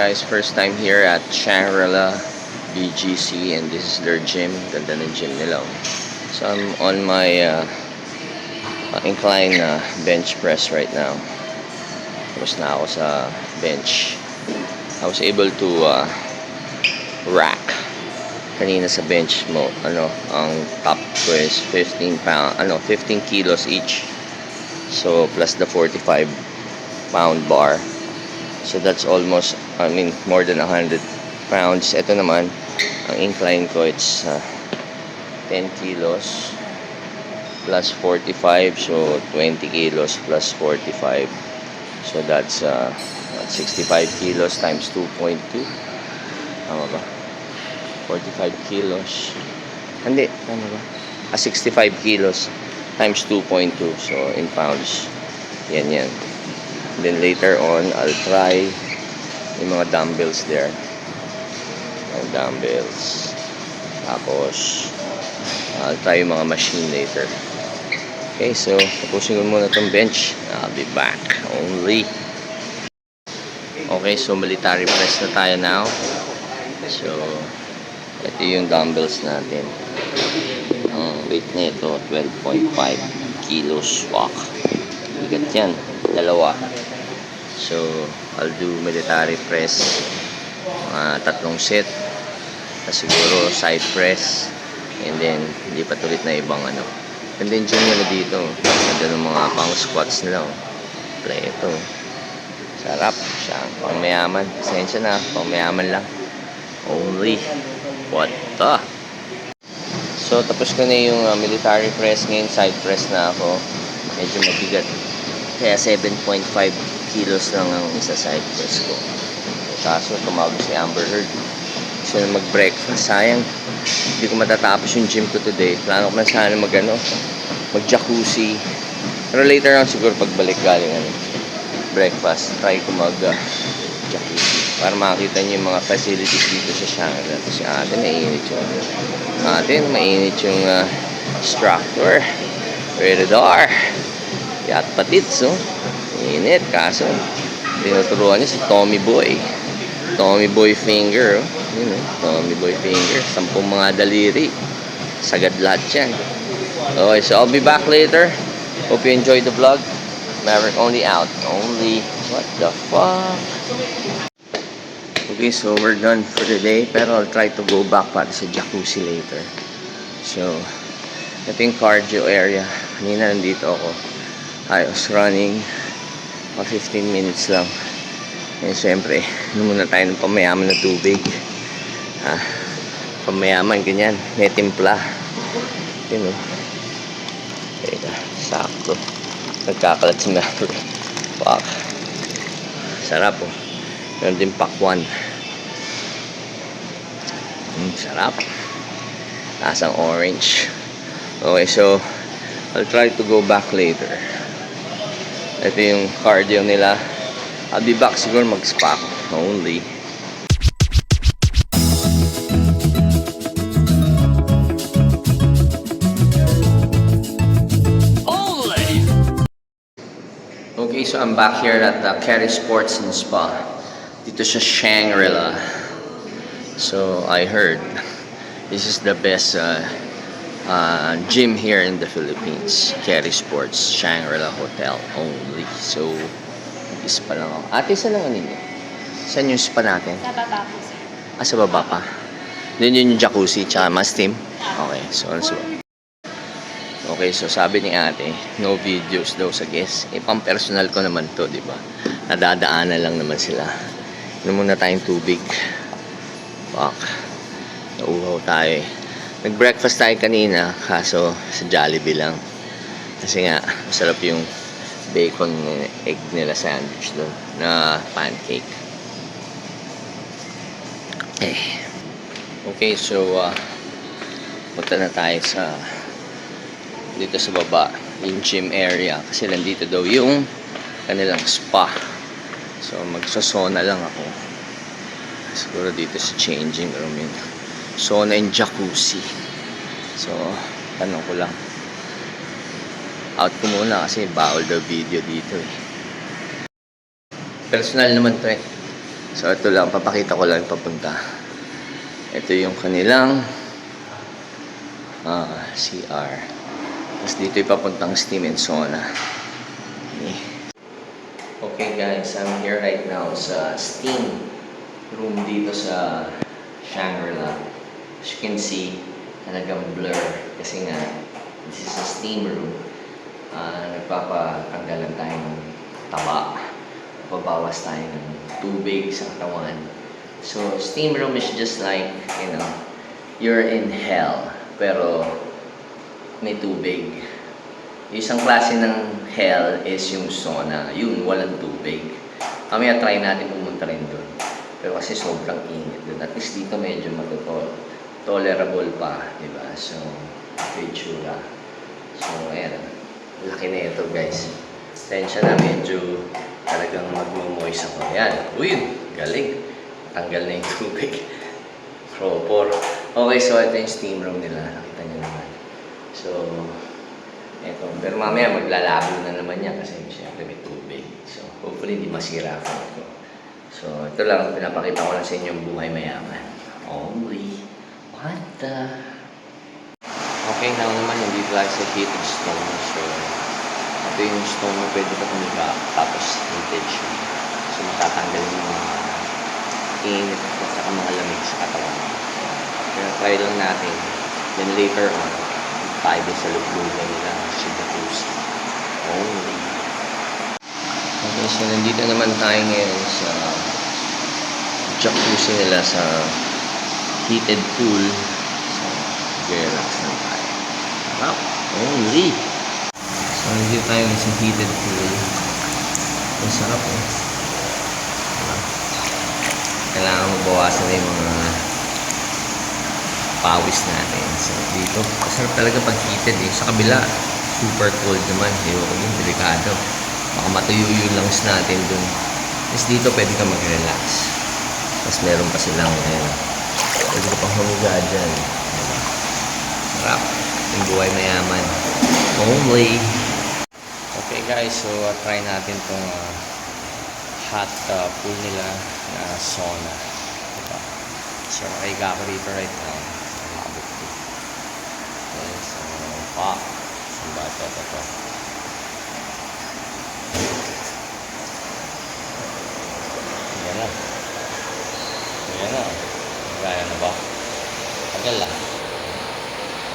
guys, first time here at Shangri-La BGC, and this is their gym. Ganda ng gym nila. So I'm on my incline bench press right now. Tapos na ako sa bench. I was able to rack kanina sa bench mo. Ang top ko is 15 kilos each. So plus the 45-pound bar. So that's almost, more than 100 pounds. Ito naman, ang incline ko, it's 10 kilos plus 45. So 20 kilos plus 45. So that's 65 kilos times 2.2. Tama ba? 45 kilos. Hindi, tama ba? 65 kilos times 2.2. So in pounds. Yan. Then later on, I'll try yung mga dumbbells there. Yung dumbbells. Tapos, I'll try yung mga machine later. Okay, so tapusin ko muna itong bench. I'll be back only. Okay, so military press na tayo now. So, ito yung dumbbells natin. Ang weight nito, 12.5 kilos. Walk. Bigat yan. Dalawa. So, I'll do military press, 3 set. Tapos siguro side press. And then, lipat ulit na ibang And then, gym nila dito. Ganda ng mga pang squats nila. Pleto. Sarap. Siya. Pang mayaman. Pasensya na. Pang mayaman lang. Only. What the? So, tapos ko na yung military press. Ngayon, side press na ako. Medyo mabigat. Kaya 7.5 kilos lang ang isa side press ko. Kaso tumawag si Amber Heard. Gusto na mag-breakfast. Sayang, hindi ko matatapos yung gym ko today. Plano ko na sana mag-jacuzzi. Pero later on siguro pagbalik galing breakfast, try ko mag-jacuzzi. Para makita niyo yung mga facilities dito sa Shangri-La. Kasi mainit yung structure. Radar. Yat patits, init. Kaso, tinuturuan niya si Tommy Boy. Tommy Boy finger, Tommy Boy finger. 10 mga daliri. Sagad lahat yan. Okay, so I'll be back later. Hope you enjoyed the vlog. Maverick only out. Only. What the fuck? Okay, so we're done for the day. Pero I'll try to go back para sa jacuzzi later. So, ito yung cardio area. Kanina nandito ako. I was running 15 minutes lang. And syempre, muna tayo ng pamayaman na tubig. Pamayaman, ganyan. May timpla. Yun, Teka, sakto. Nagkakalat si Maverick. Fuck. Sarap, Meron din pakwan. Sarap. Lasang orange. Okay, so I'll try to go back later. Ito yung cardio nila. I'll be back siguro mag-spa only. Okay, so I'm back here at the Kerry Sports and Spa. Dito sa Shangri-La. So I heard this is the best gym here in the Philippines. Kerry Sports, Shangri-La Hotel only. So, spa lang ako. Ate, saan lang ninyo? Saan yung spa natin? Sa baba po, sir. Sa baba pa. Then yun yung jacuzzi, tsaka mas steam. Okay, so okay, so sabi ni ate, no videos daw sa guest. Pang personal ko naman to, di ba? Nadadaanan lang naman sila. Inom muna tayong tubig. Fuck. Nauhaw tayo Nag-breakfast tayo kanina, kaso sa Jollibee lang. Kasi nga, masarap yung bacon egg nila sandwich doon na pancake. Okay, so punta na tayo dito sa baba, yung gym area, kasi nandito daw yung kanilang spa. So magsasona lang ako siguro dito sa changing room yun. Sauna and jacuzzi. So tanong ko lang, out ko muna kasi bawal daw video dito Personal naman to So ito lang, papakita ko lang yung papunta. Ito yung kanilang CR. Tapos dito yung papuntang steam and sauna. Okay guys, I'm here right now sa steam room dito sa Shangri-La. As you can see, talagang blur kasi nga this is a steam room. Nagpapatanggalan tayo ng taba. Pabawas tayo ng tubig sa katawan. So, steam room is just like, you know, you're in hell. Pero, may tubig. Yung isang klase ng hell is yung sauna. Yun, walang tubig. Kami try natin pumunta rin doon. Pero kasi sobrang init doon. At least dito medyo tolerable pa, di ba? So, itsura. So, ayan. Laki na ito, guys. Tensya na, medyo talagang magmo-moist ako. Ayan. Uy, galing. Tanggal na yung tubig. Proper. Okay, so ito yung steam room nila. Nakita nyo naman. So, eto. Pero mamaya maglalabo na naman yan kasi siyempre may tubig. So, hopefully hindi masira ako ito. So, ito lang. Pinapakita ko lang sa inyo yung buhay mayaman. Only. What the... Okay, now naman, hindi tayo sa heated stone. So, ito yung stone na pwede ka tumiga. Tapos, heated siya. So, matatanggal yung mga init at saka mga lamig sa katawan. Kaya try lang natin. Then later on, tayo din sa luglugan nila sa jacuzzi. Only. Okay, so nandito naman tayo ngayon sa jacuzzi nila sa heated pool. So, relax lang tayo. Wow, only. So, nandito tayo sa heated pool. Ang sarap eh. Kailangan mabawasan na yung mga pawis natin. So, dito, masarap talaga pag heated eh. Sa kabila, super cold naman. Ewan ko din, delikado. Baka matuyo yung lungs natin dun. Tapos dito, pwede ka mag-relax. Tapos meron pa silang, pwede ka pang humiga dyan. Sarap. Yung buhay mayaman. Only. Okay guys, so try natin itong hot pool nila na sauna. Diba? So, nakahiga ako dito right now. Malabot ko. Okay, so, saan ba ito? Ayan na. Ayan na. Kaya na ba? Tagal lang.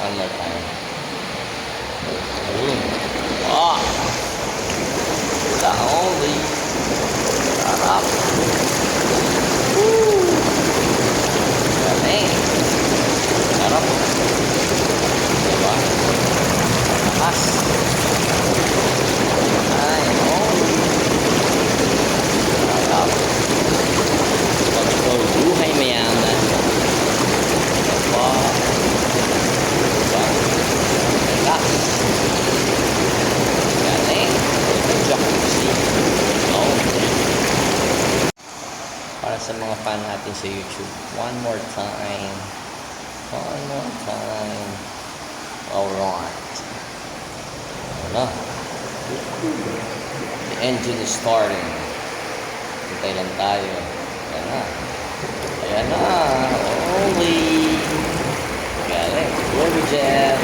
One more time. Ayun. Wala only. Sarap. Woo! Galing. Sarap. Diba? Lakas. Ay, only. Sarap. Pag-go, buhay mayaman. Diba? Diba? Relax. Galing. Jacuzzi. Para sa mga fan natin sa YouTube, one more time. Alright. Wala. The engine is starting. Hintay lang tayo. Ayan na. Ayan na. Only. Galing. Glory jet.